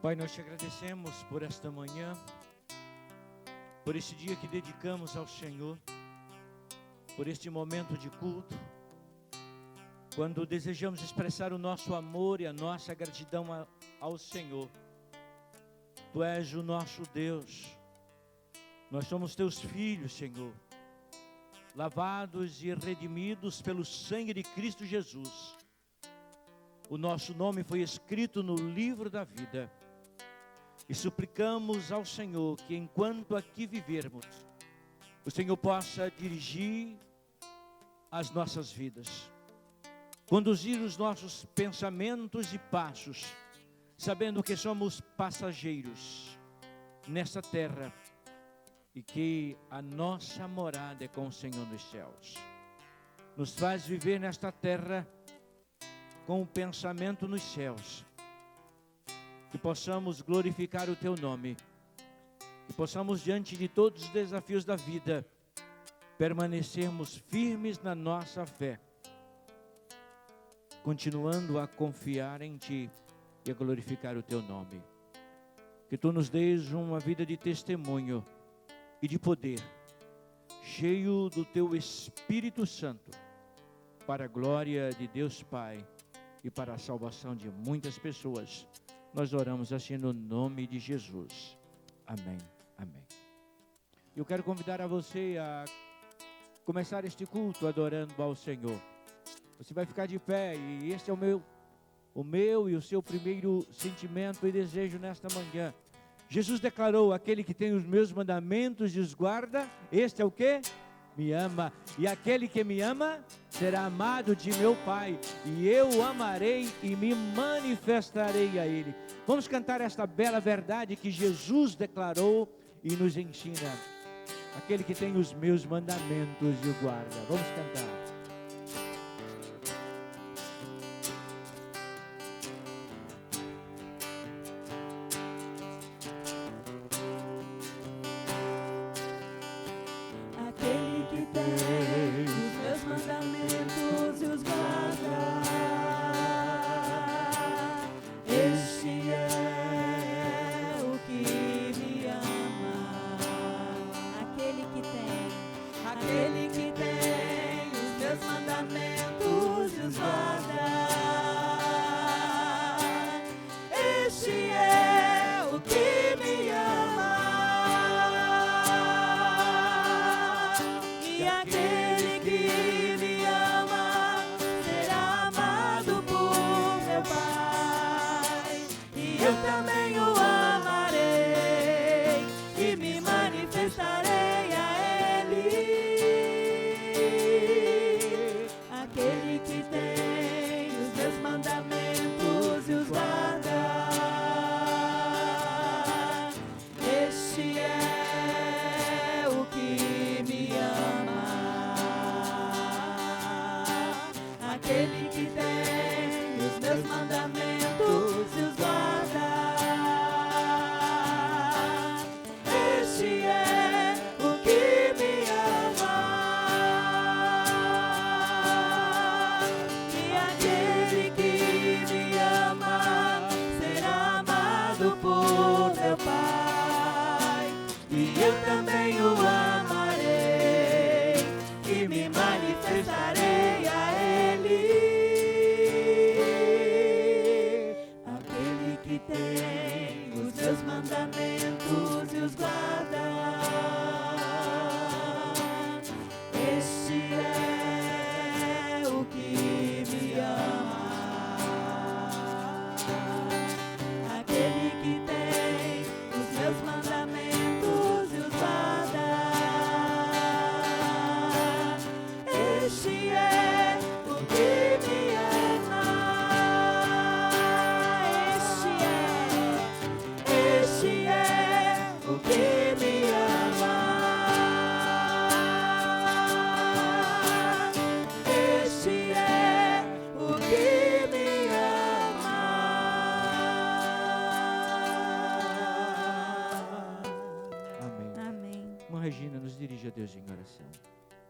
Pai, nós te agradecemos por esta manhã, por este dia que dedicamos ao Senhor, por este momento de culto, quando desejamos expressar o nosso amor e a nossa gratidão ao Senhor. Tu és o nosso Deus, nós somos teus filhos, Senhor, lavados e redimidos pelo sangue de Cristo Jesus. O nosso nome foi escrito no livro da vida. E suplicamos ao Senhor que enquanto aqui vivermos, o Senhor possa dirigir as nossas vidas, conduzir os nossos pensamentos e passos, sabendo que somos passageiros nessa terra e que a nossa morada é com o Senhor nos céus. Nos faz viver nesta terra com o pensamento nos céus, que possamos glorificar o Teu nome, que possamos diante de todos os desafios da vida, permanecermos firmes na nossa fé, continuando a confiar em Ti e a glorificar o Teu nome. Que Tu nos dês uma vida de testemunho e de poder, cheio do Teu Espírito Santo, para a glória de Deus Pai e para a salvação de muitas pessoas. Nós oramos assim no nome de Jesus. Amém. Amém. Eu quero convidar a você a começar este culto adorando ao Senhor. Você vai ficar de pé e este é o meu e o seu primeiro sentimento e desejo nesta manhã. Jesus declarou: aquele que tem os meus mandamentos e os guarda, este é o quê? Me ama, e aquele que me ama será amado de meu Pai, e eu o amarei e me manifestarei a Ele. Vamos cantar esta bela verdade que Jesus declarou e nos ensina. Aquele que tem os meus mandamentos e o guarda. Vamos cantar. Deus em oração.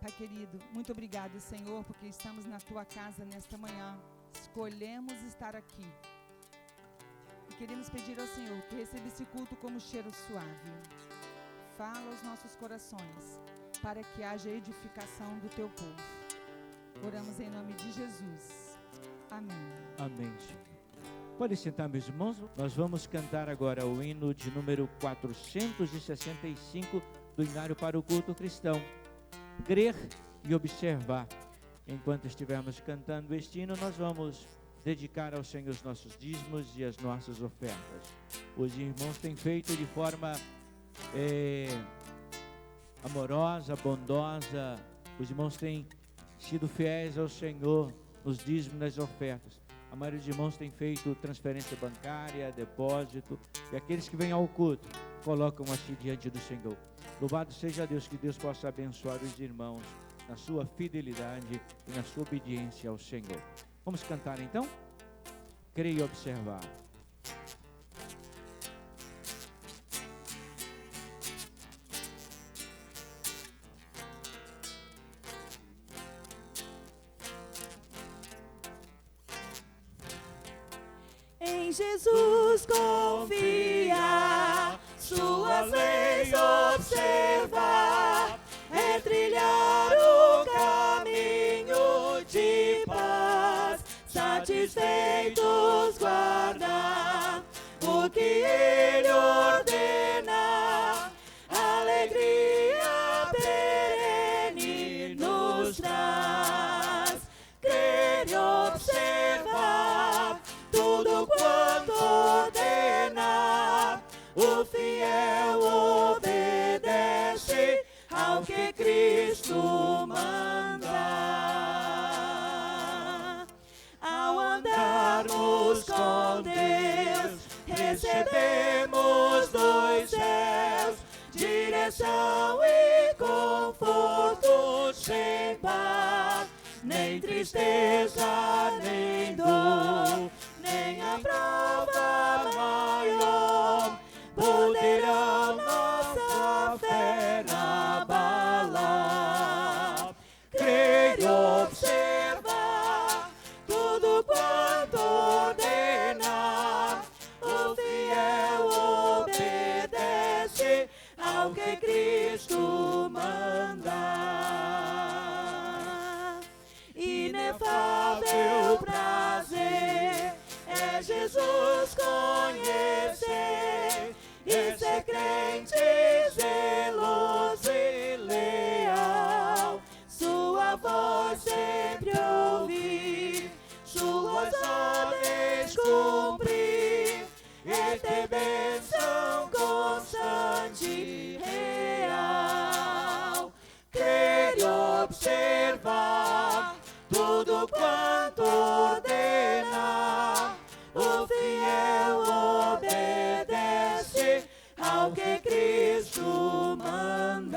Pai querido, muito obrigado, Senhor, porque estamos na Tua casa nesta manhã. Escolhemos estar aqui. queremos pedir ao Senhor que receba esse culto como cheiro suave. Fala aos nossos corações, para que haja edificação do teu povo. Oramos em nome de Jesus. Amém. Amém, Senhor. Pode sentar, meus irmãos. Nós vamos cantar agora o hino de número 465 do Inário para o Culto Cristão. Crer e observar. Enquanto estivermos cantando este hino, nós vamos dedicar ao Senhor os nossos dízimos e as nossas ofertas. Os irmãos têm feito de forma amorosa, bondosa. Os irmãos têm sido fiéis ao Senhor nos dízimos e nas ofertas. A maioria dos irmãos tem feito transferência bancária, depósito, e aqueles que vêm ao culto colocam assim diante do Senhor. Louvado seja Deus, que Deus possa abençoar os irmãos na sua fidelidade e na sua obediência ao Senhor. Vamos cantar então? Creio e observar. Em Jesus confiar, suas leis observar, é trilhar o caminho de paz, satisfeitos guardar o que Ele ordena, alegria perene nos traz, crer e observar tudo quanto ordena, o fiel obedece ao que Cristo manda. Ao andarmos com Deus, recebemos dos céus direção e conforto sem par, nem tristeza, nem dor, nem a prova maior poderão nossa fé abalar. Crer e observar tudo quanto ordena, o fiel obedece ao que Cristo manda. Inefável prazer é Jesus conhecer e ser crente zeloso e leal, sua voz sempre ouvir, suas ordens cumprir e ter bênção constante e real. Crer e observar tudo quanto ordena, o fiel obedece ao que Cristo manda.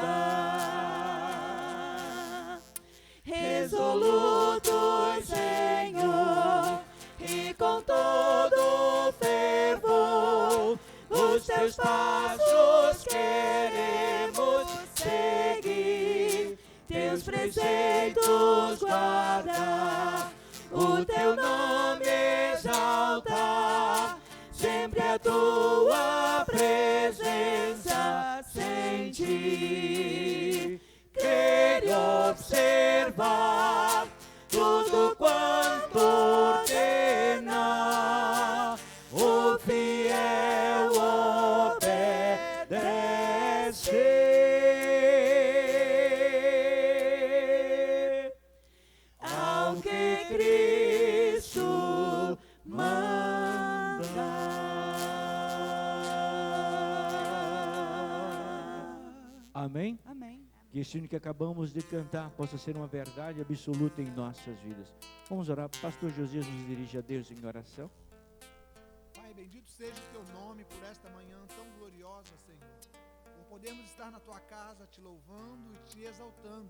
Resolutos, Senhor, e com todo fervor, os teus passos queremos seguir, teus preceitos guardar, o teu nome exaltar, sempre a tua presença sentir. Crer e observar tudo quanto ordena, o fiel obedece ao que Cristo manda. Amém? Amém. Que este hino que acabamos de cantar possa ser uma verdade absoluta em nossas vidas. Vamos orar. Pastor Josias nos dirige a Deus em oração. Pai, bendito seja o teu nome por esta manhã tão gloriosa, Senhor. Por podermos estar na tua casa te louvando e te exaltando,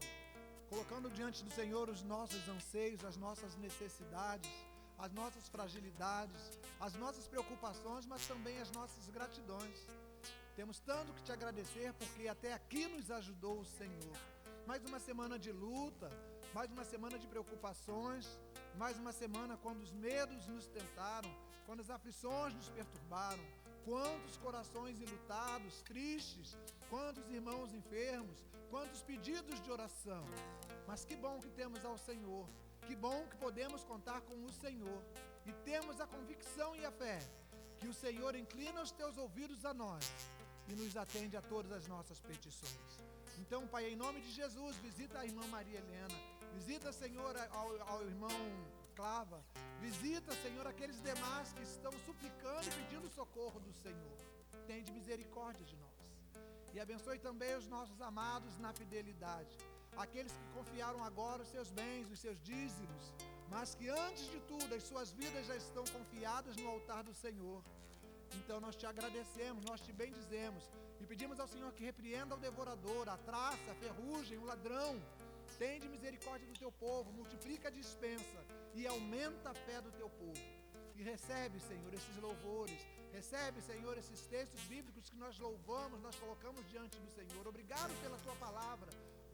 colocando diante do Senhor os nossos anseios, as nossas necessidades, as nossas fragilidades, as nossas preocupações, mas também as nossas gratidões. Temos tanto que te agradecer porque até aqui nos ajudou o Senhor. Mais uma semana de luta, mais uma semana de preocupações, mais uma semana quando os medos nos tentaram, quando as aflições nos perturbaram, quantos corações enlutados, tristes, quantos irmãos enfermos, quantos pedidos de oração. Mas que bom que temos ao Senhor, que bom que podemos contar com o Senhor, e temos a convicção e a fé que o Senhor inclina os teus ouvidos a nós e nos atende a todas as nossas petições. Então, Pai, em nome de Jesus, visita a irmã Maria Helena, visita, Senhor, ao irmão Clava, visita, Senhor, aqueles demais que estão suplicando e pedindo socorro do Senhor. Tende misericórdia de nós. E abençoe também os nossos amados na fidelidade, aqueles que confiaram agora os seus bens, os seus dízimos, mas que antes de tudo as suas vidas já estão confiadas no altar do Senhor. Então nós te agradecemos, nós te bendizemos e pedimos ao Senhor que repreenda o devorador, a traça, a ferrugem, o ladrão. Tende misericórdia do teu povo, multiplica a dispensa e aumenta a fé do teu povo. E recebe, Senhor, esses louvores, recebe, Senhor, esses textos bíblicos que nós louvamos, nós colocamos diante do Senhor. Obrigado pela tua palavra.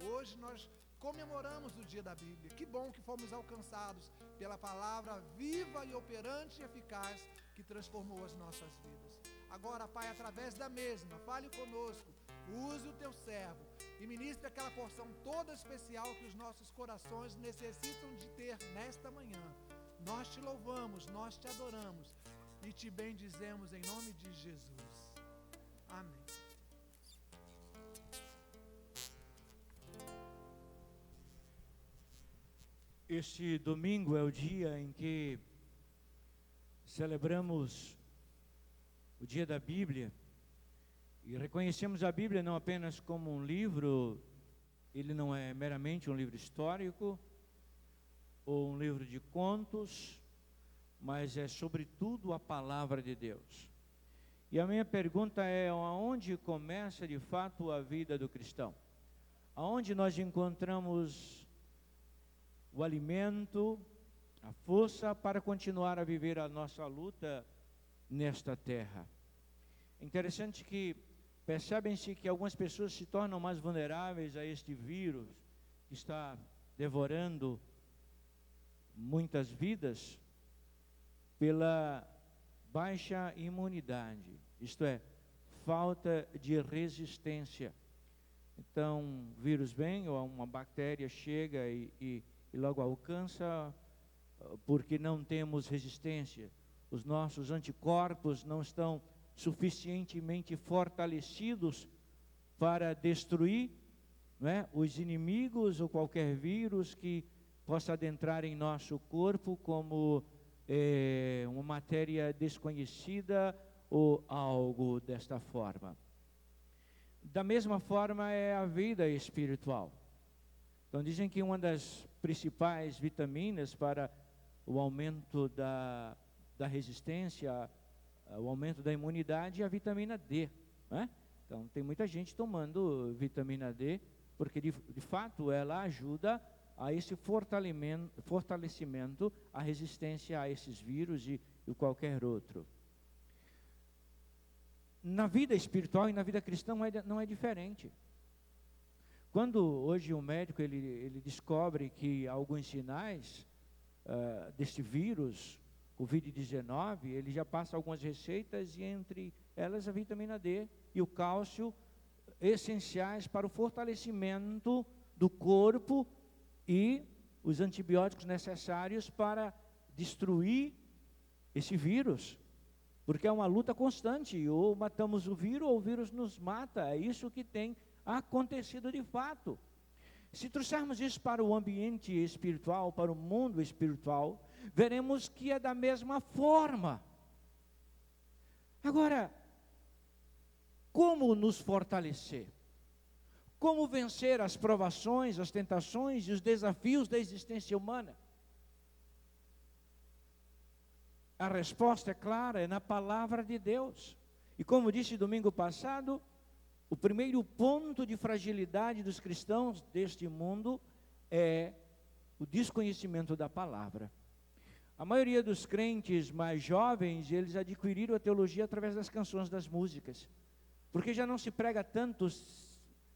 Hoje nós comemoramos o dia da Bíblia. Que bom que fomos alcançados pela palavra viva e operante e eficaz que transformou as nossas vidas. Agora, Pai, através da mesma, fale conosco, use o teu servo e ministre aquela porção toda especial que os nossos corações necessitam de ter nesta manhã. Nós te louvamos, nós te adoramos e te bendizemos em nome de Jesus. Amém. Este domingo é o dia em que celebramos o dia da Bíblia e reconhecemos a Bíblia não apenas como um livro, ele não é meramente um livro histórico ou um livro de contos, mas é sobretudo a palavra de Deus. E a minha pergunta é: aonde começa de fato a vida do cristão? Aonde nós encontramos o alimento, a força para continuar a viver a nossa luta nesta terra? É interessante que percebem-se que algumas pessoas se tornam mais vulneráveis a este vírus que está devorando muitas vidas pela baixa imunidade, isto é, falta de resistência. Então, o vírus vem, ou uma bactéria chega e logo alcança, porque não temos resistência. Os nossos anticorpos não estão suficientemente fortalecidos para destruir, não é, os inimigos ou qualquer vírus que possa adentrar em nosso corpo como uma matéria desconhecida ou algo desta forma. Da mesma forma é a vida espiritual. Então dizem que uma das principais vitaminas para o aumento da resistência, o aumento da imunidade é a vitamina D, né? Então tem muita gente tomando vitamina D, porque de fato ela ajuda a esse fortalecimento, a resistência a esses vírus e qualquer outro. Na vida espiritual e na vida cristã não é diferente. Quando hoje o médico ele descobre que alguns sinais deste vírus, Covid-19, ele já passa algumas receitas e entre elas a vitamina D e o cálcio, essenciais para o fortalecimento do corpo e os antibióticos necessários para destruir esse vírus, porque é uma luta constante, ou matamos o vírus ou o vírus nos mata. É isso que tem acontecido de fato. Se trouxermos isso para o ambiente espiritual, para o mundo espiritual, veremos que é da mesma forma. Agora, como nos fortalecer? Como vencer as provações, as tentações e os desafios da existência humana? A resposta é clara, é na palavra de Deus. E como disse domingo passado, o primeiro ponto de fragilidade dos cristãos deste mundo é o desconhecimento da palavra. A maioria dos crentes mais jovens, eles adquiriram a teologia através das canções, das músicas, porque já não se prega tanto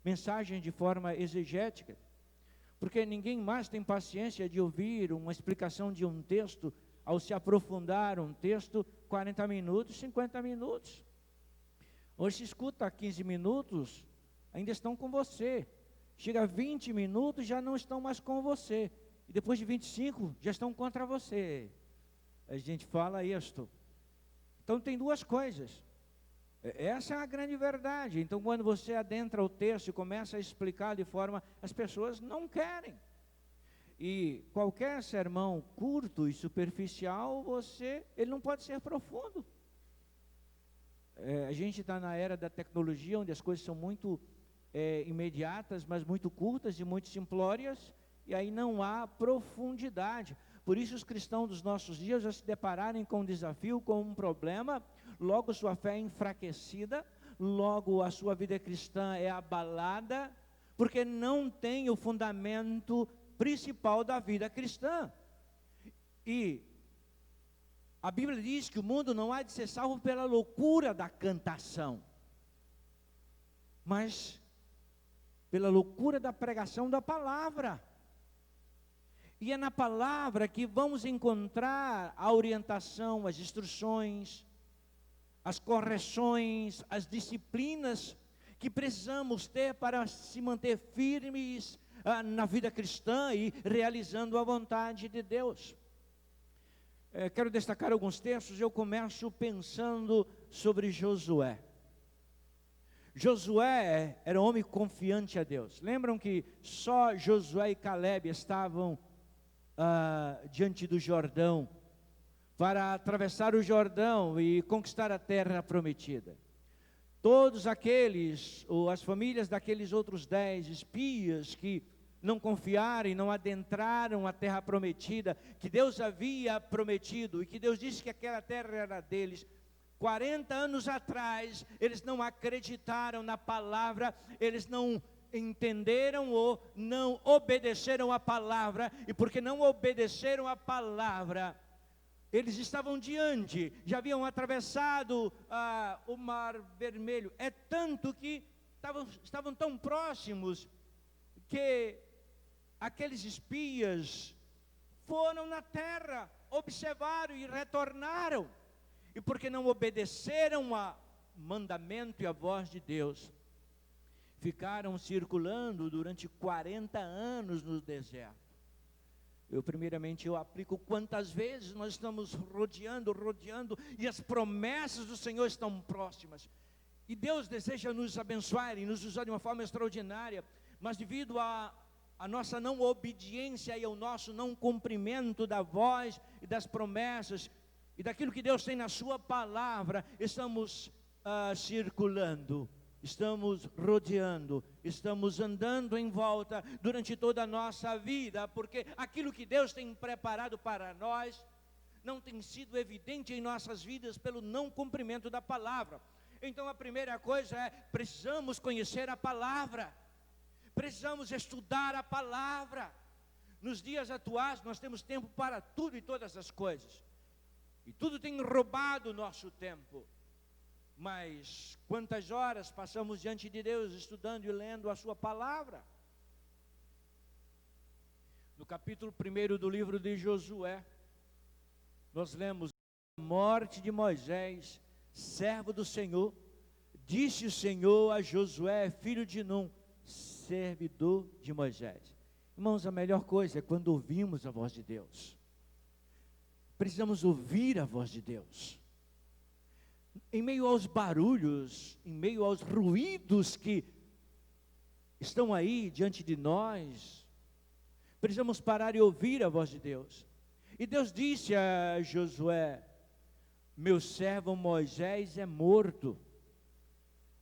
mensagens de forma exegética, porque ninguém mais tem paciência de ouvir uma explicação de um texto ao se aprofundar um texto, 40 minutos, 50 minutos. Hoje se escuta 15 minutos, ainda estão com você. Chega a 20 minutos, já não estão mais com você. E depois de 25, já estão contra você. A gente fala isto. Então tem duas coisas. Essa é a grande verdade. Então quando você adentra o texto e começa a explicar de forma, as pessoas não querem. E qualquer sermão curto e superficial, ele não pode ser profundo. A gente está na era da tecnologia, onde as coisas são muito imediatas, mas muito curtas e muito simplórias, e aí não há profundidade. Por isso os cristãos dos nossos dias já se depararem com um desafio, com um problema, logo sua fé é enfraquecida, logo a sua vida cristã é abalada, porque não tem o fundamento principal da vida cristã. E a Bíblia diz que o mundo não há de ser salvo pela loucura da cantação, mas pela loucura da pregação da palavra. E é na palavra que vamos encontrar a orientação, as instruções, as correções, as disciplinas que precisamos ter para se manter firmes na vida cristã e realizando a vontade de Deus. Quero destacar alguns textos. Eu começo pensando sobre Josué. Josué era um homem confiante a Deus. Lembram que só Josué e Calebe estavam diante do Jordão para atravessar o Jordão e conquistar a terra prometida. Todos aqueles, ou as famílias daqueles outros 10 espias que não confiaram e não adentraram a terra prometida, que Deus havia prometido, e que Deus disse que aquela terra era deles, 40 anos atrás, eles não acreditaram na palavra, eles não entenderam ou não obedeceram a palavra, e porque não obedeceram a palavra, eles estavam diante, já haviam atravessado o Mar Vermelho, é tanto que estavam tão próximos, que aqueles espias foram na terra, observaram e retornaram, e porque não obedeceram a mandamento e a voz de Deus, ficaram circulando durante 40 anos no deserto. Primeiramente eu aplico quantas vezes nós estamos rodeando, e as promessas do Senhor estão próximas, e Deus deseja nos abençoar e nos usar de uma forma extraordinária, mas devido a nossa não obediência e ao nosso não cumprimento da voz e das promessas, e daquilo que Deus tem na sua palavra, estamos circulando, estamos rodeando, estamos andando em volta durante toda a nossa vida, porque aquilo que Deus tem preparado para nós, não tem sido evidente em nossas vidas pelo não cumprimento da palavra. Então a primeira coisa é, precisamos conhecer a palavra, precisamos estudar a palavra. Nos dias atuais nós temos tempo para tudo e todas as coisas, e tudo tem roubado o nosso tempo. Mas quantas horas passamos diante de Deus estudando e lendo a sua palavra? No capítulo 1 do livro de Josué, nós lemos: a morte de Moisés, servo do Senhor, disse o Senhor a Josué, filho de Num, servidor de Moisés. Irmãos, a melhor coisa é quando ouvimos a voz de Deus. Precisamos ouvir a voz de Deus. Em meio aos barulhos, em meio aos ruídos que estão aí diante de nós, precisamos parar e ouvir a voz de Deus. E Deus disse a Josué: meu servo Moisés é morto.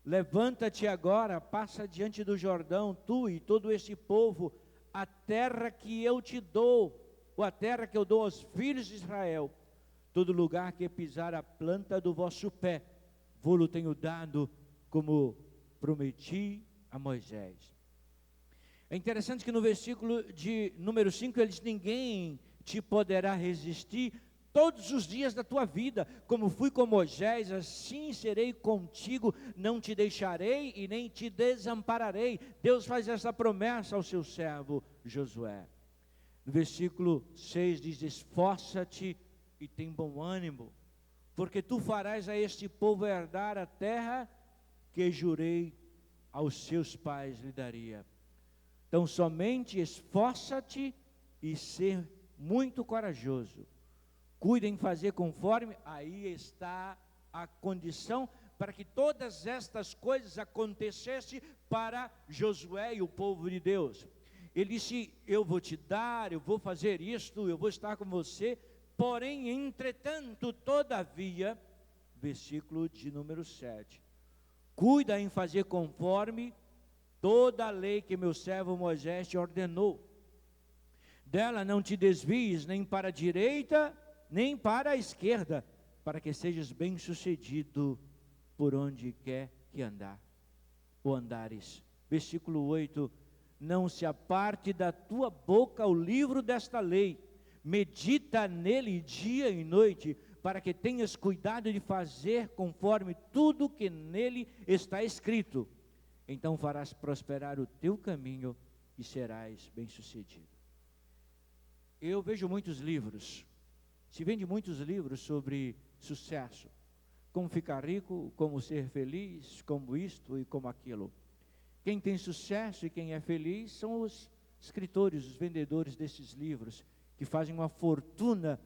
Levanta-te agora, passa diante do Jordão, tu e todo este povo, a terra que eu te dou, ou a terra que eu dou aos filhos de Israel. Todo lugar que pisar a planta do vosso pé, vou-lo tenho dado, como prometi a Moisés. É interessante que no versículo de número 5, ele diz: ninguém te poderá resistir todos os dias da tua vida, como fui com Moisés, assim serei contigo, não te deixarei e nem te desampararei. Deus faz essa promessa ao seu servo Josué. No versículo 6 diz: esforça-te e tem bom ânimo, porque tu farás a este povo herdar a terra que jurei aos seus pais lhe daria. Então somente esforça-te e ser muito corajoso. Cuida em fazer conforme, aí está a condição para que todas estas coisas acontecessem para Josué e o povo de Deus. Ele disse, eu vou te dar, eu vou fazer isto, eu vou estar com você, porém, entretanto, todavia, versículo de número 7, cuida em fazer conforme toda a lei que meu servo Moisés te ordenou. Dela não te desvies nem para a direita, nem para a esquerda, para que sejas bem-sucedido por onde quer que andar, ou andares. Versículo 8, não se aparte da tua boca o livro desta lei, medita nele dia e noite, para que tenhas cuidado de fazer conforme tudo que nele está escrito. Então farás prosperar o teu caminho e serás bem-sucedido. Eu vejo muitos livros, se vende muitos livros sobre sucesso, como ficar rico, como ser feliz, como isto e como aquilo. Quem tem sucesso e quem é feliz são os escritores, os vendedores desses livros, que fazem uma fortuna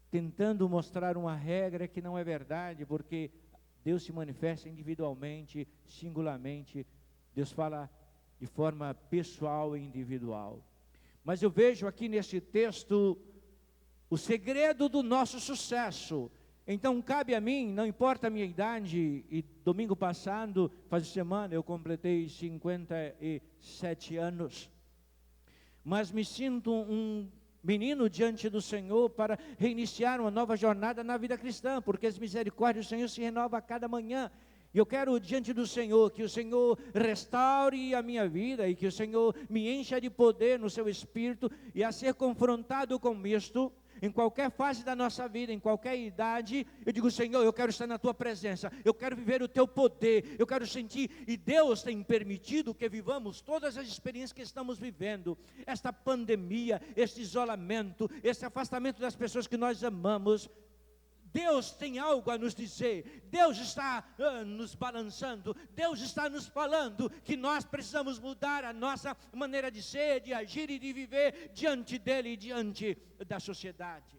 tentando mostrar uma regra que não é verdade, porque Deus se manifesta individualmente, singularmente, Deus fala de forma pessoal e individual. Mas eu vejo aqui nesse texto o segredo do nosso sucesso. Então cabe a mim, não importa a minha idade, e domingo passado, faz semana, eu completei 57 anos, mas me sinto um menino diante do Senhor para reiniciar uma nova jornada na vida cristã, porque as misericórdias do Senhor se renovam a cada manhã. E eu quero diante do Senhor, que o Senhor restaure a minha vida, e que o Senhor me encha de poder no seu Espírito, e a ser confrontado com isto, em qualquer fase da nossa vida, em qualquer idade, eu digo, Senhor, eu quero estar na tua presença, eu quero viver o teu poder, eu quero sentir, e Deus tem permitido que vivamos todas as experiências que estamos vivendo, esta pandemia, este isolamento, este afastamento das pessoas que nós amamos. Deus tem algo a nos dizer, Deus está nos balançando, Deus está nos falando que nós precisamos mudar a nossa maneira de ser, de agir e de viver diante dEle e diante da sociedade.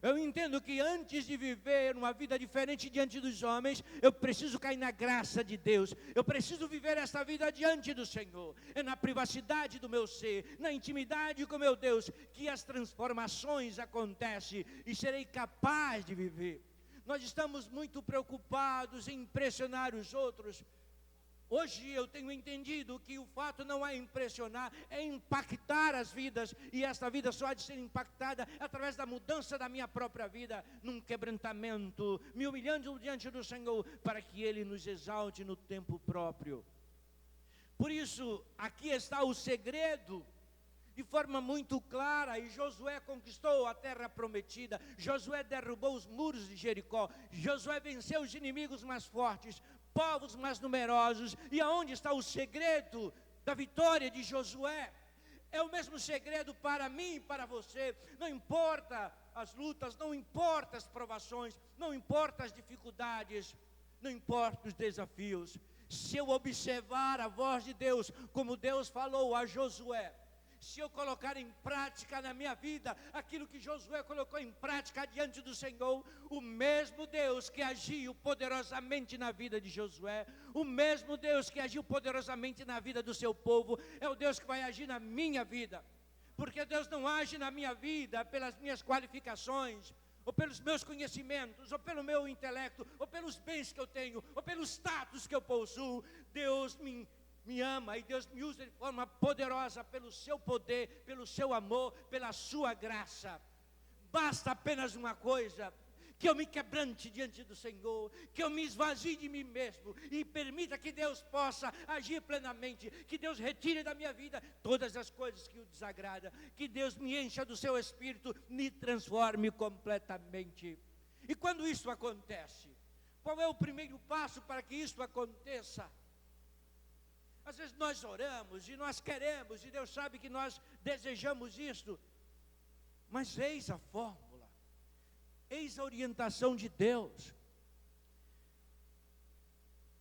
Eu entendo que antes de viver uma vida diferente diante dos homens, eu preciso cair na graça de Deus, eu preciso viver esta vida diante do Senhor, é na privacidade do meu ser, na intimidade com meu Deus, que as transformações acontecem e serei capaz de viver. Nós estamos muito preocupados em impressionar os outros. Hoje eu tenho entendido que o fato não é impressionar, é impactar as vidas, e esta vida só há de ser impactada através da mudança da minha própria vida, num quebrantamento, me humilhando diante do Senhor, para que Ele nos exalte no tempo próprio. Por isso, aqui está o segredo, de forma muito clara, e Josué conquistou a terra prometida, Josué derrubou os muros de Jericó, Josué venceu os inimigos mais fortes, povos mais numerosos. E aonde está o segredo da vitória de Josué? É o mesmo segredo para mim e para você. Não importa as lutas, não importa as provações, não importa as dificuldades, não importa os desafios. Se eu observar a voz de Deus, como Deus falou a Josué, se eu colocar em prática na minha vida aquilo que Josué colocou em prática diante do Senhor, o mesmo Deus que agiu poderosamente na vida de Josué, o mesmo Deus que agiu poderosamente na vida do seu povo, é o Deus que vai agir na minha vida. Porque Deus não age na minha vida pelas minhas qualificações, ou pelos meus conhecimentos, ou pelo meu intelecto, ou pelos bens que eu tenho, ou pelo status que eu possuo. Deus me ama, e Deus me usa de forma poderosa pelo seu poder, pelo seu amor, pela sua graça. Basta apenas uma coisa: que eu me quebrante diante do Senhor, que eu me esvazie de mim mesmo, e permita que Deus possa agir plenamente, que Deus retire da minha vida todas as coisas que o desagradam, que Deus me encha do seu Espírito, me transforme completamente. E quando isso acontece, qual é o primeiro passo para que isso aconteça? Às vezes nós oramos e nós queremos, e Deus sabe que nós desejamos isto, mas eis a fórmula. Eis a orientação de Deus.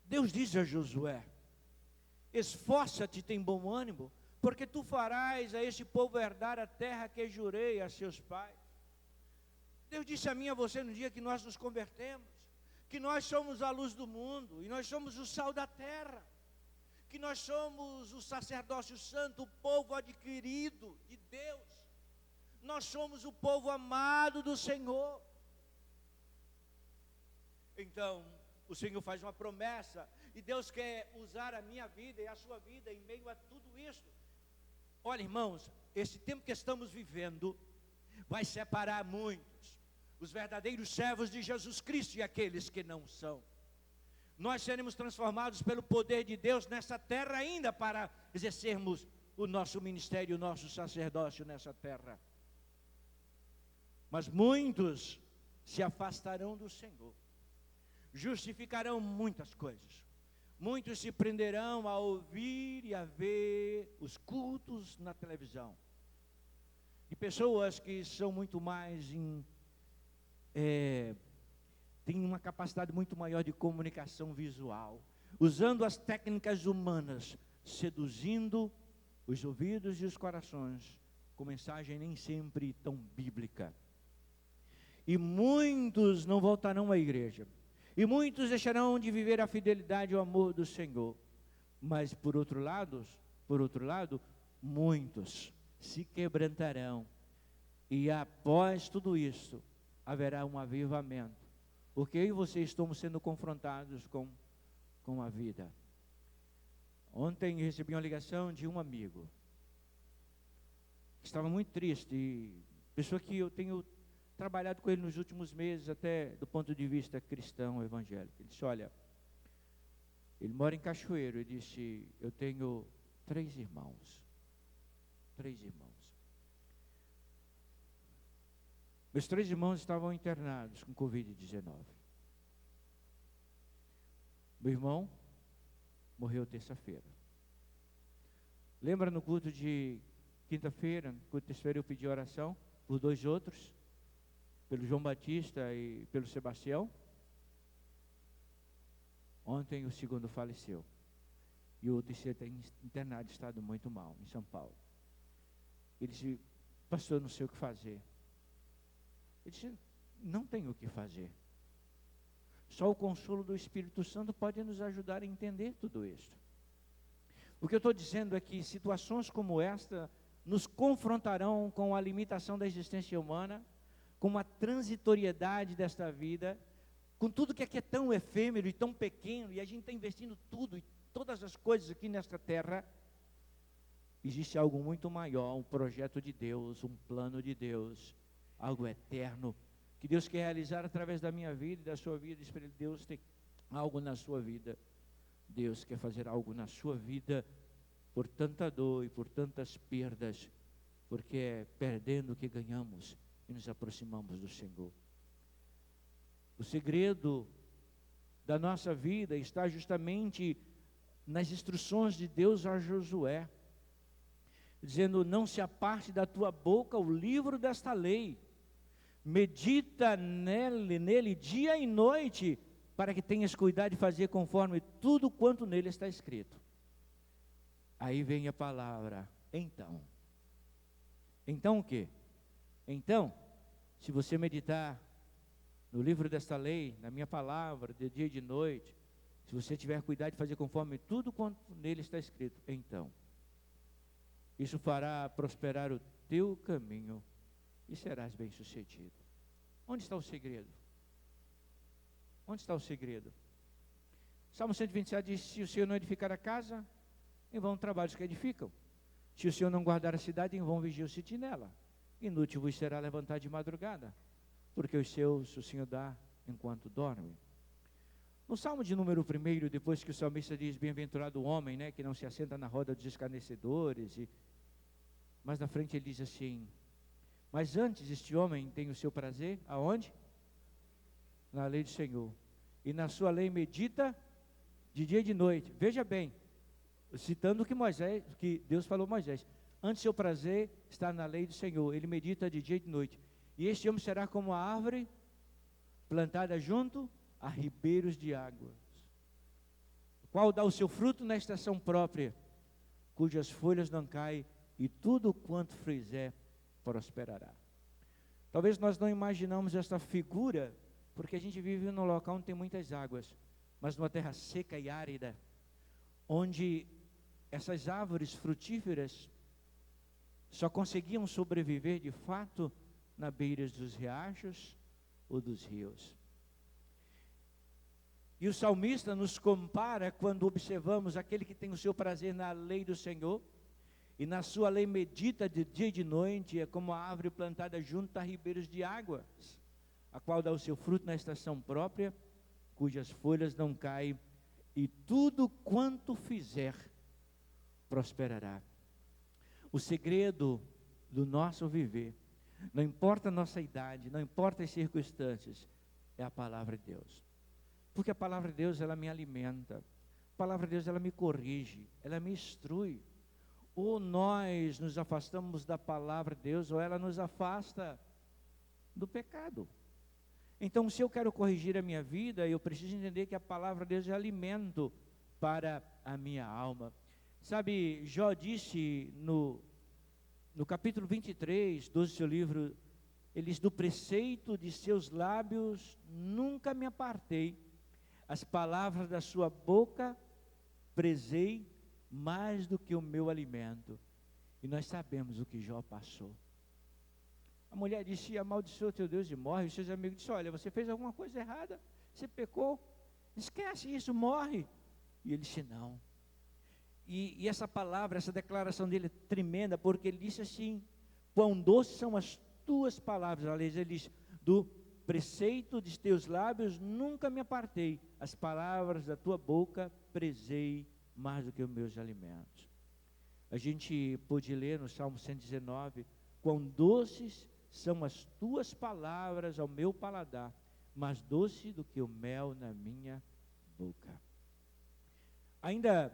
Deus diz a Josué: esforça-te, tem bom ânimo, porque tu farás a este povo herdar a terra que jurei a seus pais. Deus disse a mim e a você no dia que nós nos convertemos, que nós somos a luz do mundo, e nós somos o sal da terra, que nós somos o sacerdócio santo, o povo adquirido de Deus, nós somos o povo amado do Senhor. Então, o Senhor faz uma promessa, e Deus quer usar a minha vida e a sua vida em meio a tudo isso. Olha, irmãos, esse tempo que estamos vivendo vai separar muitos, os verdadeiros servos de Jesus Cristo e aqueles que não são. Nós seremos transformados pelo poder de Deus nessa terra ainda, para exercermos o nosso ministério, o nosso sacerdócio nessa terra. Mas muitos se afastarão do Senhor, justificarão muitas coisas. Muitos se prenderão a ouvir e a ver os cultos na televisão. E pessoas que são muito mais têm uma capacidade muito maior de comunicação visual, usando as técnicas humanas, seduzindo os ouvidos e os corações, com mensagem nem sempre tão bíblica. E muitos não voltarão à igreja. E muitos deixarão de viver a fidelidade e o amor do Senhor. Mas por outro lado, muitos se quebrantarão. E após tudo isso, haverá um avivamento. Porque eu e você estamos sendo confrontados com a vida. Ontem recebi uma ligação de um amigo, que estava muito triste. Pessoa que eu tenho trabalhado com ele nos últimos meses, até do ponto de vista cristão, evangélico. Ele disse: olha, ele mora em Cachoeiro. Ele disse: eu tenho 3 irmãos. 3 irmãos. Meus 3 irmãos estavam internados com Covid-19. Meu irmão morreu terça-feira. Lembra no culto de quinta-feira? No culto de terça-feira eu pedi oração por 2 outros, pelo João Batista e pelo Sebastião. Ontem o segundo faleceu. E o outro está internado, em estado muito mal, em São Paulo. Ele disse: pastor, não sei o que fazer. Ele disse: não tenho o que fazer. Só o consolo do Espírito Santo pode nos ajudar a entender tudo isso. O que eu estou dizendo é que situações como esta nos confrontarão com a limitação da existência humana, com a transitoriedade desta vida, com tudo que aqui é tão efêmero e tão pequeno, e a gente está investindo tudo e todas as coisas aqui nesta terra. Existe algo muito maior, um projeto de Deus, um plano de Deus, algo eterno, que Deus quer realizar através da minha vida e da sua vida. Deus tem algo na sua vida. Deus quer fazer algo na sua vida, por tanta dor e por tantas perdas, porque é perdendo que ganhamos e nos aproximamos do Senhor. O segredo da nossa vida está justamente nas instruções de Deus a Josué, dizendo: não se aparte da tua boca o livro desta lei, medita nele dia e noite, para que tenhas cuidado de fazer conforme tudo quanto nele está escrito. Aí vem a palavra então. Então o quê? Então, se você meditar no livro desta lei, na minha palavra, de dia e de noite, se você tiver cuidado de fazer conforme tudo quanto nele está escrito, então, isso fará prosperar o teu caminho e serás bem-sucedido. Onde está o segredo? Onde está o segredo? Salmo 127 diz: se o Senhor não edificar a casa, em vão trabalhos que edificam. Se o Senhor não guardar a cidade, em vão vigia o sentinela. Inútil vos será levantar de madrugada, porque os seus o Senhor dá enquanto dorme. No Salmo de número 1, depois que o salmista diz: bem-aventurado o homem, que não se assenta na roda dos escarnecedores, mas na frente ele diz assim: mas antes este homem tem o seu prazer, aonde? Na lei do Senhor, e na sua lei medita de dia e de noite. Veja bem, citando o que Deus falou a Moisés: antes seu prazer está na lei do Senhor, ele medita de dia e de noite. E este homem será como a árvore plantada junto a ribeiros de águas, o qual dá o seu fruto na estação própria, cujas folhas não caem, e tudo quanto fizer prosperará. Talvez nós não imaginamos esta figura, porque a gente vive num local onde tem muitas águas, mas numa terra seca e árida, onde essas árvores frutíferas só conseguiam sobreviver de fato na beira dos riachos ou dos rios. E o salmista nos compara quando observamos aquele que tem o seu prazer na lei do Senhor, e na sua lei medita de dia e de noite, é como a árvore plantada junto a ribeiros de águas, a qual dá o seu fruto na estação própria, cujas folhas não caem, e tudo quanto fizer prosperará. O segredo do nosso viver, não importa a nossa idade, não importa as circunstâncias, é a palavra de Deus. Porque a palavra de Deus, ela me alimenta. A palavra de Deus, ela me corrige, ela me instrui. Ou nós nos afastamos da palavra de Deus, ou ela nos afasta do pecado. Então, se eu quero corrigir a minha vida, eu preciso entender que a palavra de Deus é alimento para a minha alma. Sabe, Jó disse no capítulo 23 do seu livro, ele diz: do preceito de seus lábios nunca me apartei, as palavras da sua boca prezei mais do que o meu alimento. E nós sabemos o que Jó passou. A mulher disse: amaldiçoa teu Deus e morre. E os seus amigos disseram: olha, você fez alguma coisa errada, você pecou, esquece isso, morre. E ele disse: não. E essa palavra, essa declaração dele é tremenda, porque ele disse assim: quão doces são as tuas palavras. Aliás, ele diz: do preceito de teus lábios nunca me apartei, as palavras da tua boca prezei mais do que os meus alimentos. A gente pôde ler no Salmo 119, quão doces são as tuas palavras ao meu paladar, mais doce do que o mel na minha boca. Ainda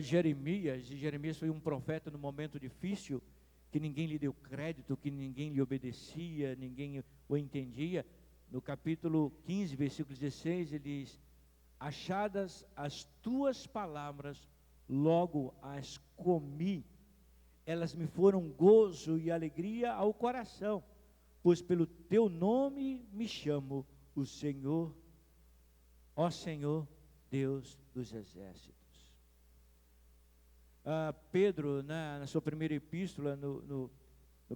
Jeremias foi um profeta no momento difícil, que ninguém lhe deu crédito, que ninguém lhe obedecia, ninguém o entendia. No capítulo 15, versículo 16, ele diz: achadas as tuas palavras, logo as comi, elas me foram gozo e alegria ao coração, pois pelo teu nome me chamo, o Senhor, ó Senhor, Deus dos exércitos. Pedro, na sua primeira epístola, no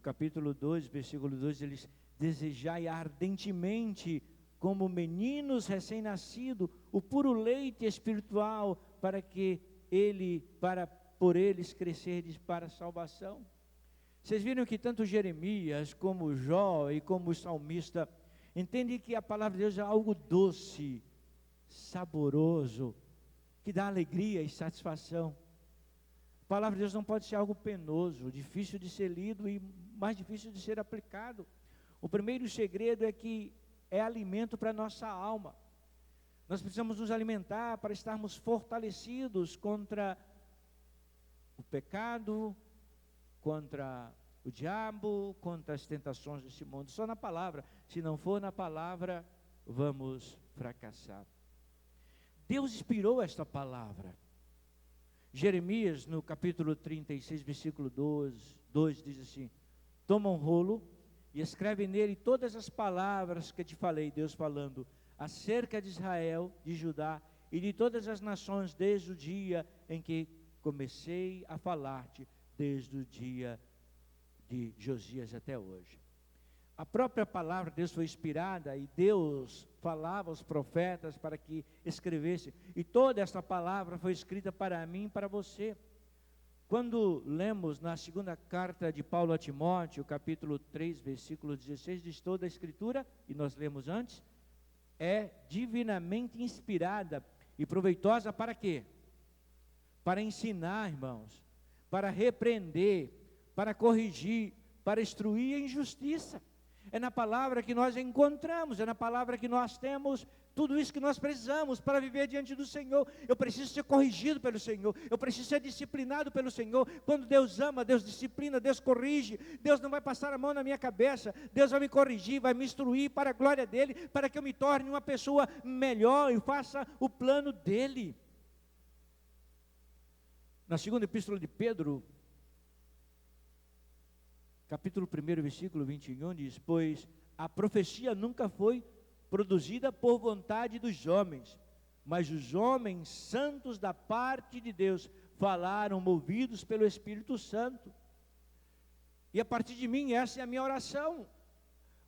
capítulo 2, versículo 2, ele diz: desejai ardentemente, como meninos recém-nascidos, o puro leite espiritual, para por eles crescerdes para a salvação. Vocês viram que tanto Jeremias, como Jó e como o salmista, entendem que a palavra de Deus é algo doce, saboroso, que dá alegria e satisfação. A palavra de Deus não pode ser algo penoso, difícil de ser lido e mais difícil de ser aplicado. O primeiro segredo é que é alimento para a nossa alma. Nós precisamos nos alimentar para estarmos fortalecidos contra o pecado, contra o diabo, contra as tentações desse mundo. Só na palavra. Se não for na palavra, vamos fracassar. Deus inspirou esta palavra. Jeremias, no capítulo 36, versículo 2, diz assim: toma um rolo e escreve nele todas as palavras que te falei, Deus falando, acerca de Israel, de Judá e de todas as nações, desde o dia em que comecei a falar-te, desde o dia de Josias até hoje. A própria palavra de Deus foi inspirada e Deus falava aos profetas para que escrevessem. E toda essa palavra foi escrita para mim e para você. Quando lemos na segunda carta de Paulo a Timóteo, capítulo 3, versículo 16, diz: toda a escritura, e nós lemos antes, é divinamente inspirada e proveitosa para quê? Para ensinar, irmãos, para repreender, para corrigir, para instruir em justiça. É na palavra que nós encontramos, é na palavra que nós temos tudo isso que nós precisamos para viver diante do Senhor. Eu preciso ser corrigido pelo Senhor, eu preciso ser disciplinado pelo Senhor. Quando Deus ama, Deus disciplina, Deus corrige. Deus não vai passar a mão na minha cabeça, Deus vai me corrigir, vai me instruir para a glória dEle, para que eu me torne uma pessoa melhor e faça o plano dEle. Na segunda epístola de Pedro, capítulo 1, versículo 21, diz: pois a profecia nunca foi produzida por vontade dos homens, mas os homens santos da parte de Deus falaram movidos pelo Espírito Santo. E a partir de mim, essa é a minha oração.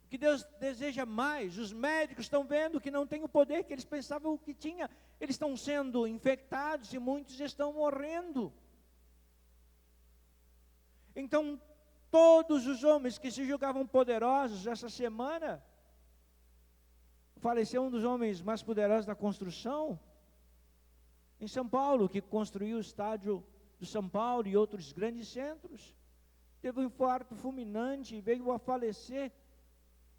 O que Deus deseja mais, os médicos estão vendo que não tem o poder que eles pensavam que tinha, eles estão sendo infectados e muitos estão morrendo. Então, todos os homens que se julgavam poderosos, essa semana, faleceu um dos homens mais poderosos da construção, em São Paulo, que construiu o estádio do São Paulo e outros grandes centros. Teve um infarto fulminante e veio a falecer.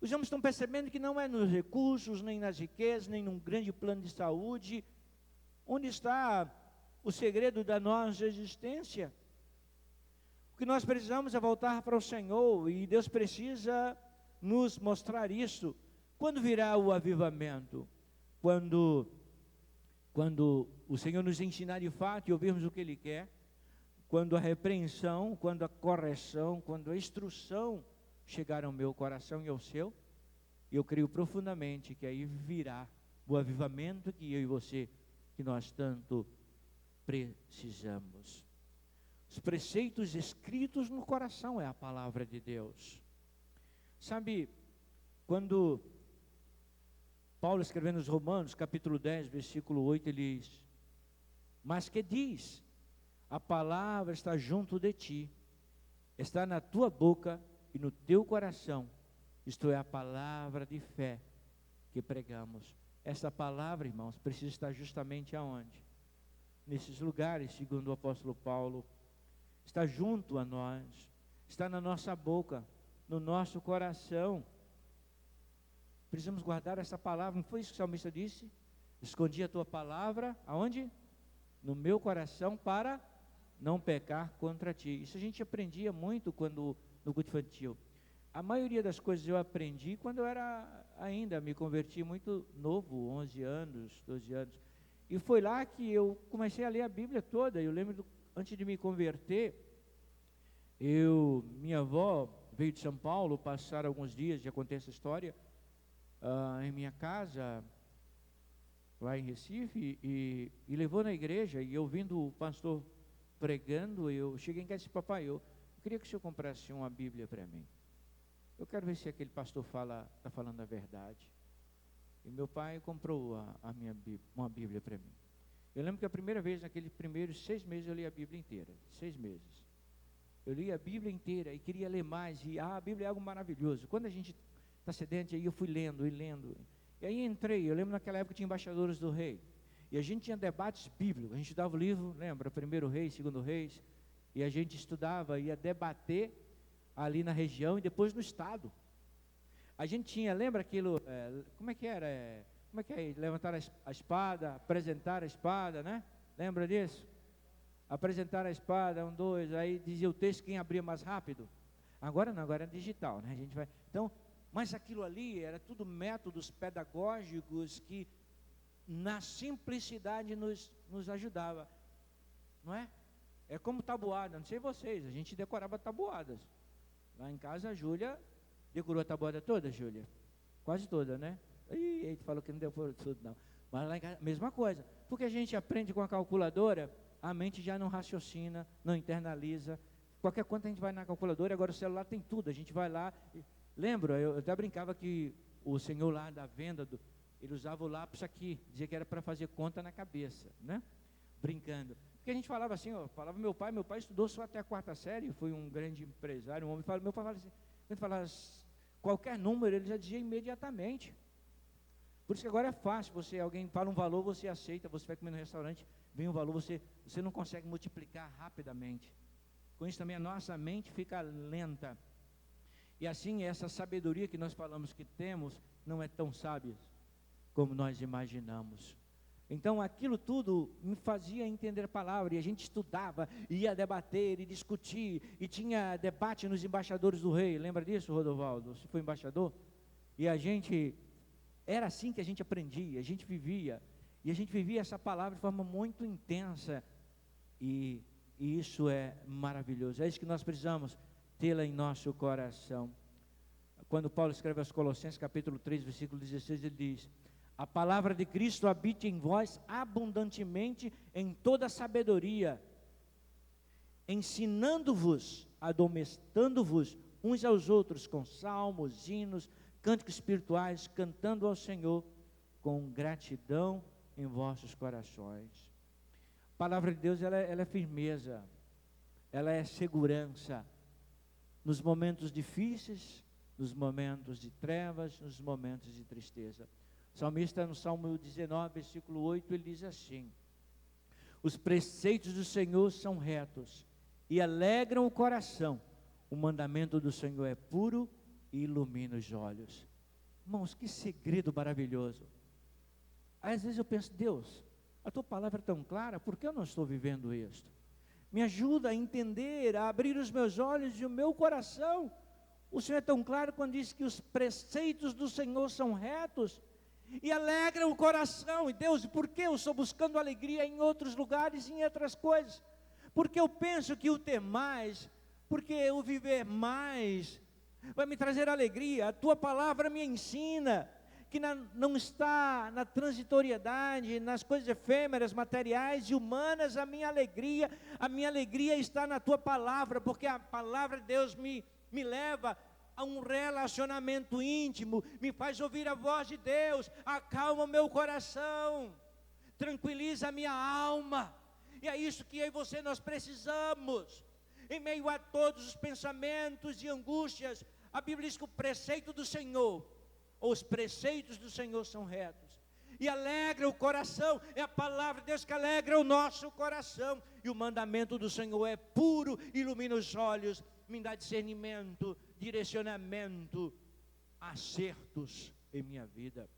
Os homens estão percebendo que não é nos recursos, nem nas riquezas, nem num grande plano de saúde, onde está o segredo da nossa existência. O que nós precisamos é voltar para o Senhor, e Deus precisa nos mostrar isso. Quando virá o avivamento? Quando o Senhor nos ensinar de fato e ouvirmos o que Ele quer, quando a repreensão, quando a correção, quando a instrução chegar ao meu coração e ao seu, eu creio profundamente que aí virá o avivamento que eu e você, que nós tanto precisamos. Os preceitos escritos no coração é a palavra de Deus. Sabe, quando Paulo, escrevendo aos Romanos, capítulo 10, versículo 8, ele diz: mas que diz, a palavra está junto de ti, está na tua boca e no teu coração, isto é, a palavra de fé que pregamos. Essa palavra, irmãos, precisa estar justamente aonde? Nesses lugares, segundo o apóstolo Paulo, está junto a nós, está na nossa boca, no nosso coração. Precisamos guardar essa palavra. Não foi isso que o salmista disse? Escondi a tua palavra, aonde? No meu coração, para não pecar contra ti. Isso a gente aprendia muito quando no culto infantil. A maioria das coisas eu aprendi quando eu era ainda, me converti muito novo, 11 anos, 12 anos. E foi lá que eu comecei a ler a Bíblia toda. Eu lembro, antes de me converter, minha avó veio de São Paulo passar alguns dias, já contei essa história, em minha casa, lá em Recife, e levou na igreja, e ouvindo o pastor pregando, eu cheguei em casa e disse: papai, eu queria que o senhor comprasse uma Bíblia para mim. Eu quero ver se aquele pastor está falando a verdade. E meu pai comprou uma Bíblia para mim. Eu lembro que a primeira vez, naqueles primeiros 6 meses, eu li a Bíblia inteira. 6 meses. Eu li a Bíblia inteira e queria ler mais, e a Bíblia é algo maravilhoso. Quando a gente está sedente, aí eu fui lendo e lendo. E aí entrei, eu lembro naquela época tinha embaixadores do rei. E a gente tinha debates bíblicos, a gente dava o livro, lembra? 1º Reis, 2º Reis. E a gente estudava, ia debater ali na região e depois no estado. A gente tinha, lembra aquilo, como é que era? Como é que é? Levantar a espada, apresentar a espada, né? Lembra disso? Apresentar a espada, 1, 2, aí dizia o texto quem abria mais rápido. Agora não, agora é digital, né? A gente vai, então, mas aquilo ali era tudo métodos pedagógicos que na simplicidade nos ajudava, não é? É como tabuada, não sei vocês, a gente decorava tabuadas. Lá em casa a Júlia decorou a tabuada toda, Júlia? Quase toda, né? Ih, ele falou que não decorou tudo não. Mas lá em casa, mesma coisa, porque a gente aprende com a calculadora, a mente já não raciocina, não internaliza. Qualquer conta a gente vai na calculadora, agora o celular tem tudo, a gente vai lá. Lembra, eu até brincava que o senhor lá da venda, ele usava o lápis aqui, dizia que era para fazer conta na cabeça, né? Brincando. Porque a gente falava assim, falava meu pai estudou só até a 4ª série, foi um grande empresário, um homem, meu pai falava assim, quando falava qualquer número, ele já dizia imediatamente. Por isso que agora é fácil, alguém fala um valor, você aceita, você vai comer no restaurante, vem um valor, você não consegue multiplicar rapidamente. Com isso também a nossa mente fica lenta. E assim, essa sabedoria que nós falamos que temos, não é tão sábia. como nós imaginamos. Então aquilo tudo me fazia entender a palavra, e a gente estudava, ia debater e discutir, e tinha debate nos embaixadores do rei. Lembra disso, Rodovaldo? Você foi embaixador? E era assim que a gente aprendia, a gente vivia, e a gente vivia essa palavra de forma muito intensa, e isso é maravilhoso. É isso que nós precisamos tê-la em nosso coração. Quando Paulo escreve aos Colossenses, capítulo 3, versículo 16, ele diz: a palavra de Cristo habite em vós abundantemente em toda sabedoria, ensinando-vos, admoestando-vos uns aos outros com salmos, hinos, cânticos espirituais, cantando ao Senhor com gratidão em vossos corações. A palavra de Deus, ela é firmeza, ela é segurança, nos momentos difíceis, nos momentos de trevas, nos momentos de tristeza. O salmista, no Salmo 19, versículo 8, ele diz assim: os preceitos do Senhor são retos e alegram o coração, o mandamento do Senhor é puro e ilumina os olhos. Irmãos, que segredo maravilhoso. Às vezes eu penso: Deus, a tua palavra é tão clara, por que eu não estou vivendo isto? Me ajuda a entender, a abrir os meus olhos e o meu coração. O Senhor é tão claro quando diz que os preceitos do Senhor são retos e alegram o coração. E Deus, por que eu estou buscando alegria em outros lugares e em outras coisas? Porque eu penso que o ter mais, porque o viver mais vai me trazer alegria. A tua palavra me ensina que não está na transitoriedade, nas coisas efêmeras, materiais e humanas, a minha alegria está na tua palavra, porque a palavra de Deus me leva a um relacionamento íntimo, me faz ouvir a voz de Deus, acalma o meu coração, tranquiliza a minha alma. E é isso que eu e você nós precisamos. Em meio a todos os pensamentos e angústias, a Bíblia diz que o preceito do Senhor, os preceitos do Senhor são retos e alegra o coração. É a palavra de Deus que alegra o nosso coração. E o mandamento do Senhor é puro, ilumina os olhos, me dá discernimento, direcionamento, acertos em minha vida.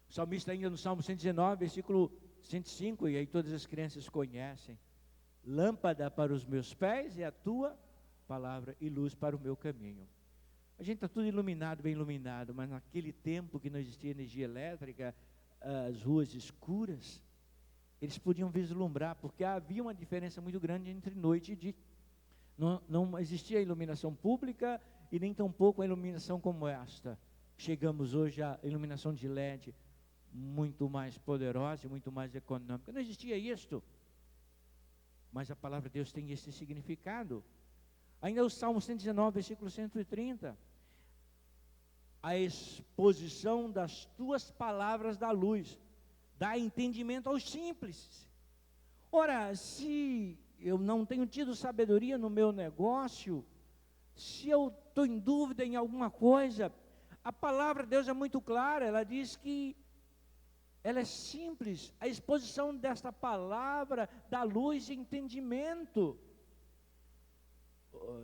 O salmista ainda no Salmo 119, versículo 105, e aí todas as crianças conhecem: lâmpada para os meus pés é a tua palavra e luz para o meu caminho. A gente está tudo iluminado, bem iluminado, mas naquele tempo que não existia energia elétrica, as ruas escuras, eles podiam vislumbrar, porque havia uma diferença muito grande entre noite e dia. Não existia iluminação pública e nem tampouco a iluminação como esta. Chegamos hoje à iluminação de LED, muito mais poderosa e muito mais econômica. Não existia isto, mas a palavra de Deus tem esse significado. Ainda o Salmo 119, versículo 130. A exposição das tuas palavras dá luz, dá entendimento aos simples. Ora, se eu não tenho tido sabedoria no meu negócio, se eu estou em dúvida em alguma coisa, a palavra de Deus é muito clara, ela diz que ela é simples. A exposição desta palavra dá luz e entendimento.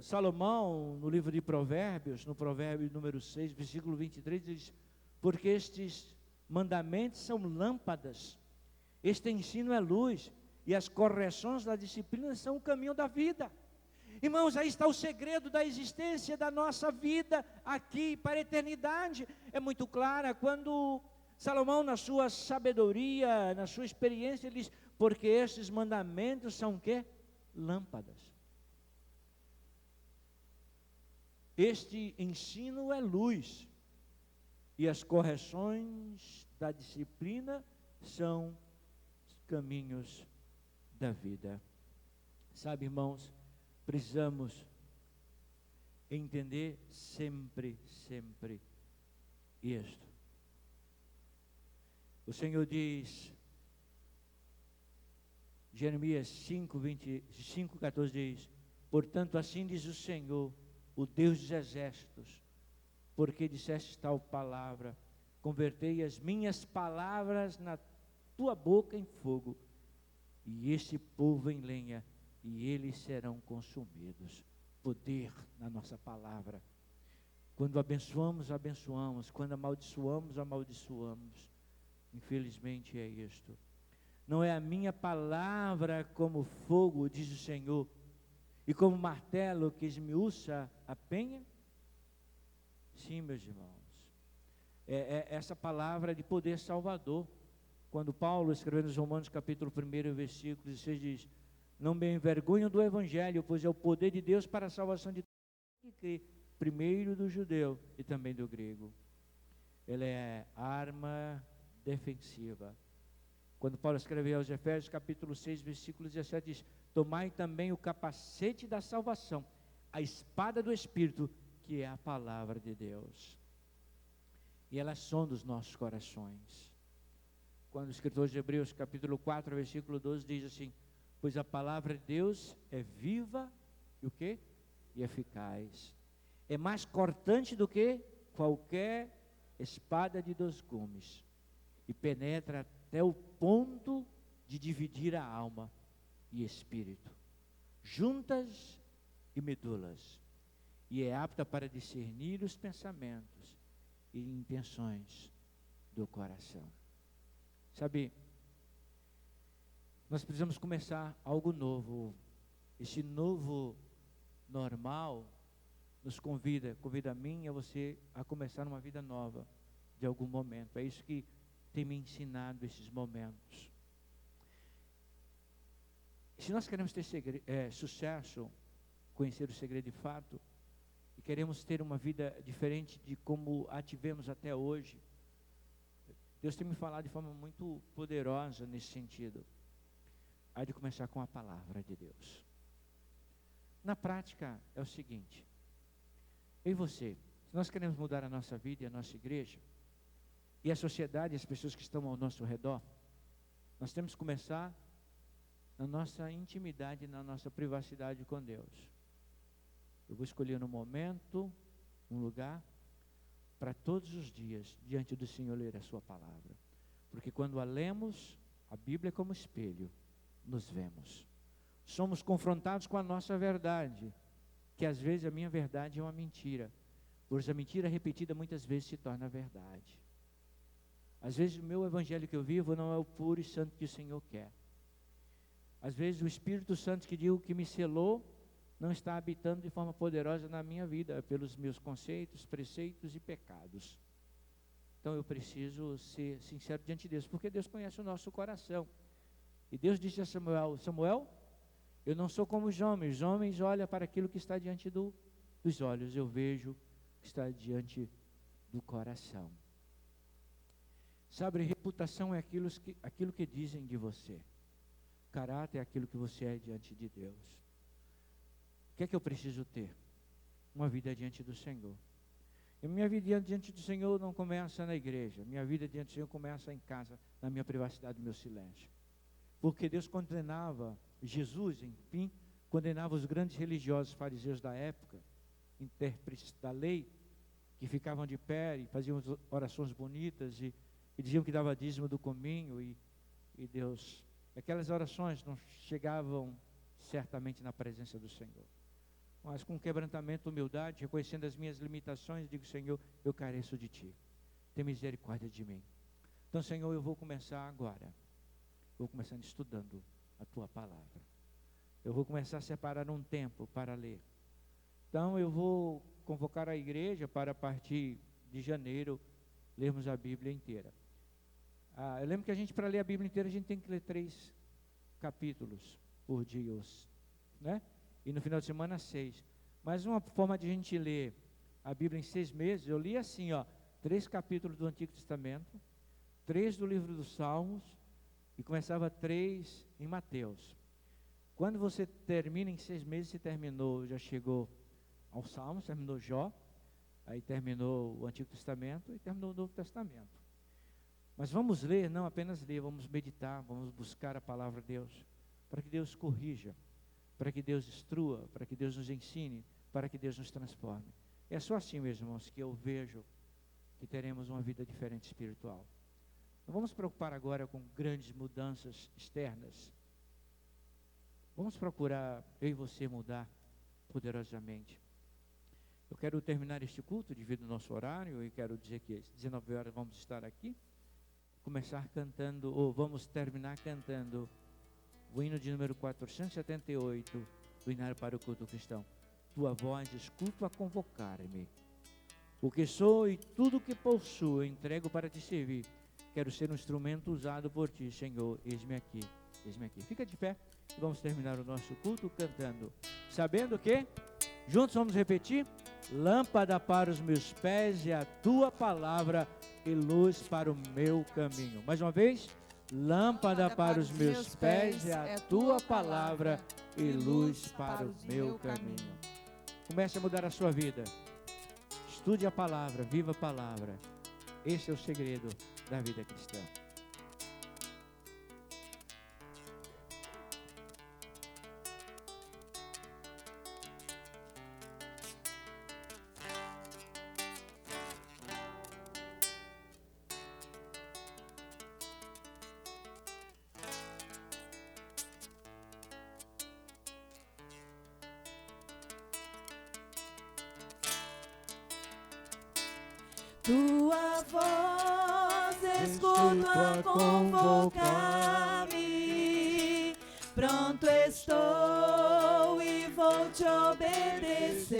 Salomão, no livro de Provérbios, no provérbio número 6, versículo 23, diz: porque estes mandamentos são lâmpadas, este ensino é luz, e as correções da disciplina são o caminho da vida. Irmãos, aí está o segredo da existência da nossa vida aqui para a eternidade. É muito clara quando Salomão, na sua sabedoria, na sua experiência, ele diz: porque estes mandamentos são o quê? Lâmpadas. Este ensino é luz, e as correções da disciplina são os caminhos da vida. Sabe, irmãos, precisamos entender sempre isto. O Senhor diz, Jeremias 5:14 diz: portanto assim diz o Senhor, o Deus dos exércitos, porque disseste tal palavra, convertei as minhas palavras na tua boca em fogo, e este povo em lenha, e eles serão consumidos. Poder na nossa palavra. Quando abençoamos, abençoamos. Quando amaldiçoamos, amaldiçoamos. Infelizmente é isto. Não é a minha palavra como fogo, diz o Senhor, e como martelo que esmiuça a penha? Sim, meus irmãos. Essa palavra de poder salvador. Quando Paulo, escrevendo nos Romanos capítulo 1, versículo 16, diz: não me envergonho do Evangelho, pois é o poder de Deus para a salvação de todo que crê, primeiro do judeu e também do grego. Ele é arma defensiva. Quando Paulo escreveu aos Efésios capítulo 6, versículo 17, diz: tomai também o capacete da salvação, a espada do Espírito, que é a palavra de Deus. E ela sonda os nossos corações. Quando o escritor de Hebreus capítulo 4, versículo 12 diz assim: pois a palavra de Deus é viva e o quê? E eficaz. É mais cortante do que qualquer espada de 2 gumes. E penetra até o ponto de dividir a alma e espírito, juntas e medulas. E é apta para discernir os pensamentos e intenções do coração. Sabe, nós precisamos começar algo novo. Esse novo normal nos convida a mim e a você a começar uma vida nova de algum momento. É isso que tem me ensinado esses momentos. Se nós queremos ter sucesso, conhecer o segredo de fato, e queremos ter uma vida diferente de como a tivemos até hoje, Deus tem me falado de forma muito poderosa nesse sentido. Há de começar com a palavra de Deus. Na prática é o seguinte: eu e você, se nós queremos mudar a nossa vida e a nossa igreja, e a sociedade, as pessoas que estão ao nosso redor, nós temos que começar na nossa intimidade, na nossa privacidade com Deus. Eu vou escolher um momento, um lugar, para todos os dias, diante do Senhor, ler a sua palavra. Porque quando a lemos, a Bíblia é como espelho, nos vemos. Somos confrontados com a nossa verdade, que às vezes a minha verdade é uma mentira, pois a mentira repetida muitas vezes se torna verdade. Às vezes o meu evangelho que eu vivo não é o puro e santo que o Senhor quer. Às vezes o Espírito Santo que digo que me selou, não está habitando de forma poderosa na minha vida, pelos meus conceitos, preceitos e pecados. Então eu preciso ser sincero diante de Deus, porque Deus conhece o nosso coração. E Deus disse a Samuel: Samuel, eu não sou como os homens olham para aquilo que está diante dos olhos, eu vejo o que está diante do coração. Sabe, reputação é aquilo que dizem de você. Caráter é aquilo que você é diante de Deus. O que é que eu preciso ter? Uma vida diante do Senhor. E minha vida diante do Senhor não começa na igreja. Minha vida diante do Senhor começa em casa, na minha privacidade, no meu silêncio. Porque Deus condenava, Jesus, enfim, condenava os grandes religiosos fariseus da época, intérpretes da lei, que ficavam de pé e faziam orações bonitas e diziam que dava dízimo do cominho e Deus... Aquelas orações não chegavam certamente na presença do Senhor. Mas com quebrantamento, humildade, reconhecendo as minhas limitações, digo: Senhor, eu careço de Ti. Tem misericórdia de mim. Então, Senhor, eu vou começar agora. Vou começar estudando a Tua palavra. Eu vou começar a separar um tempo para ler. Então, eu vou convocar a igreja para, a partir de janeiro, lermos a Bíblia inteira. Eu lembro que para ler a Bíblia inteira, a gente tem que ler 3 capítulos por dia, né? E no final de semana 6. Mas uma forma de a gente ler a Bíblia em 6 meses, eu li assim, 3 capítulos do Antigo Testamento, 3 do livro dos Salmos, e começava 3 em Mateus. Quando você termina em 6 meses, você terminou, já chegou aos Salmos, terminou Jó, aí terminou o Antigo Testamento e terminou o Novo Testamento. Mas vamos ler, não apenas ler, vamos meditar, vamos buscar a palavra de Deus, para que Deus corrija, para que Deus instrua, para que Deus nos ensine, para que Deus nos transforme. É só assim, meus irmãos, que eu vejo que teremos uma vida diferente espiritual. Não vamos preocupar agora com grandes mudanças externas. Vamos procurar, eu e você, mudar poderosamente. Eu quero terminar este culto devido ao nosso horário, e quero dizer que às 19 horas vamos estar aqui. começar cantando, ou vamos terminar cantando o hino de número 478 do Hinário para o Culto Cristão. Tua voz escuto a convocar-me. O que sou e tudo que possuo entrego para te servir. Quero ser um instrumento usado por ti, Senhor. Eis-me aqui, eis-me aqui. Fica de pé e vamos terminar o nosso culto cantando. Sabendo que, juntos vamos repetir: lâmpada para os meus pés é a tua palavra e luz para o meu caminho. Mais uma vez, lâmpada para os meus pés é a tua palavra e luz para o meu caminho. Comece a mudar a sua vida. Estude a palavra, viva a palavra. Esse é o segredo da vida cristã. Tua voz escuto a convocar-me, pronto estou e vou te obedecer.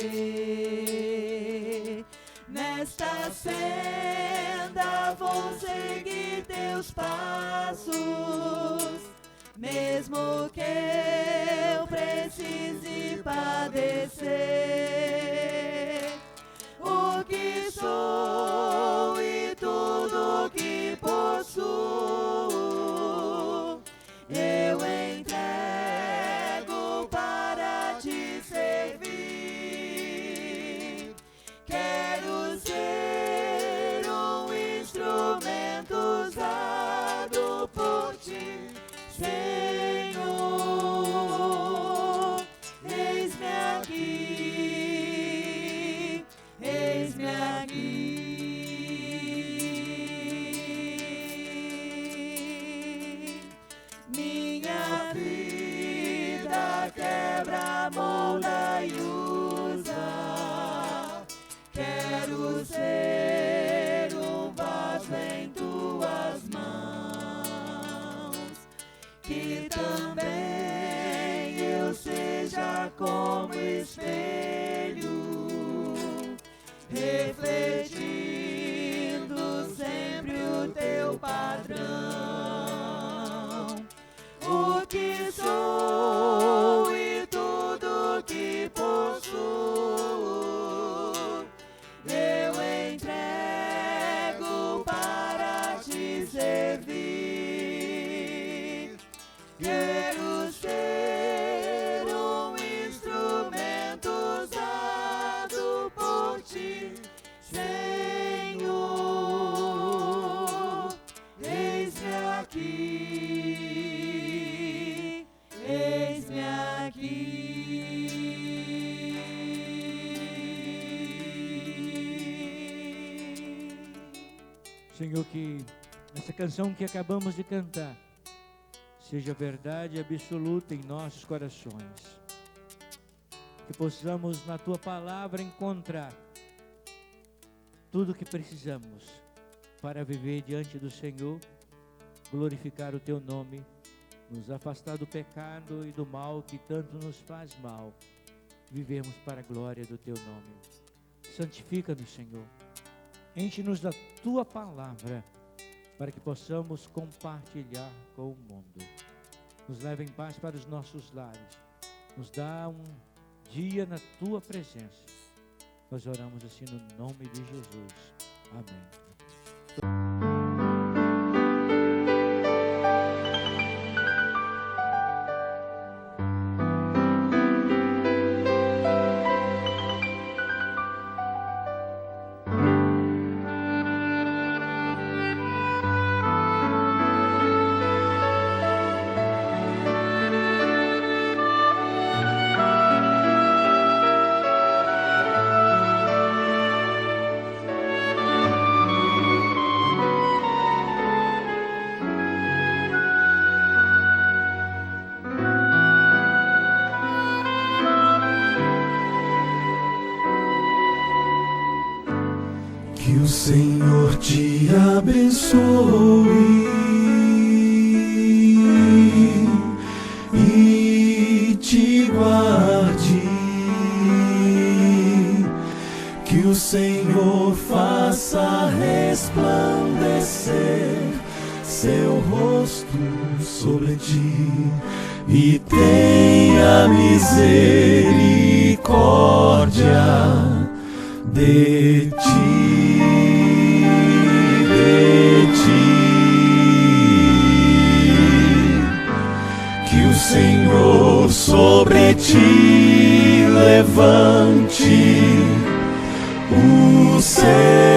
Nesta senda vou seguir teus passos, mesmo que eu precise padecer. O que sou e tudo que possuo, eu entrego para te servir. Quero ser um instrumento usado por ti, Senhor. Eis-me aqui, eis-me aqui. Minha vida quebra, molda e usa. Quero ser um vaso em tuas mãos, que também eu seja como espelho, refletindo sempre o teu padrão. O que sou e tudo que possuo, eu entrego para te servir. Quero ser um instrumento usado por ti, Senhor. Eis-me aqui, eis-me aqui. Senhor, que essa canção que acabamos de cantar seja verdade absoluta em nossos corações. Que possamos na Tua palavra encontrar tudo o que precisamos para viver diante do Senhor, glorificar o Teu nome, nos afastar do pecado e do mal que tanto nos faz mal, vivemos para a glória do Teu nome. Santifica-nos, Senhor. Enche-nos da Tua palavra, para que possamos compartilhar com o mundo. Nos leva em paz para os nossos lares. Nos dá um dia na Tua presença. Nós oramos assim no nome de Jesus. Amém. Que o Senhor te abençoe e te guarde. Que o Senhor faça resplandecer seu rosto sobre ti e tenha misericórdia de ti, de ti. Que o Senhor sobre ti levante o seu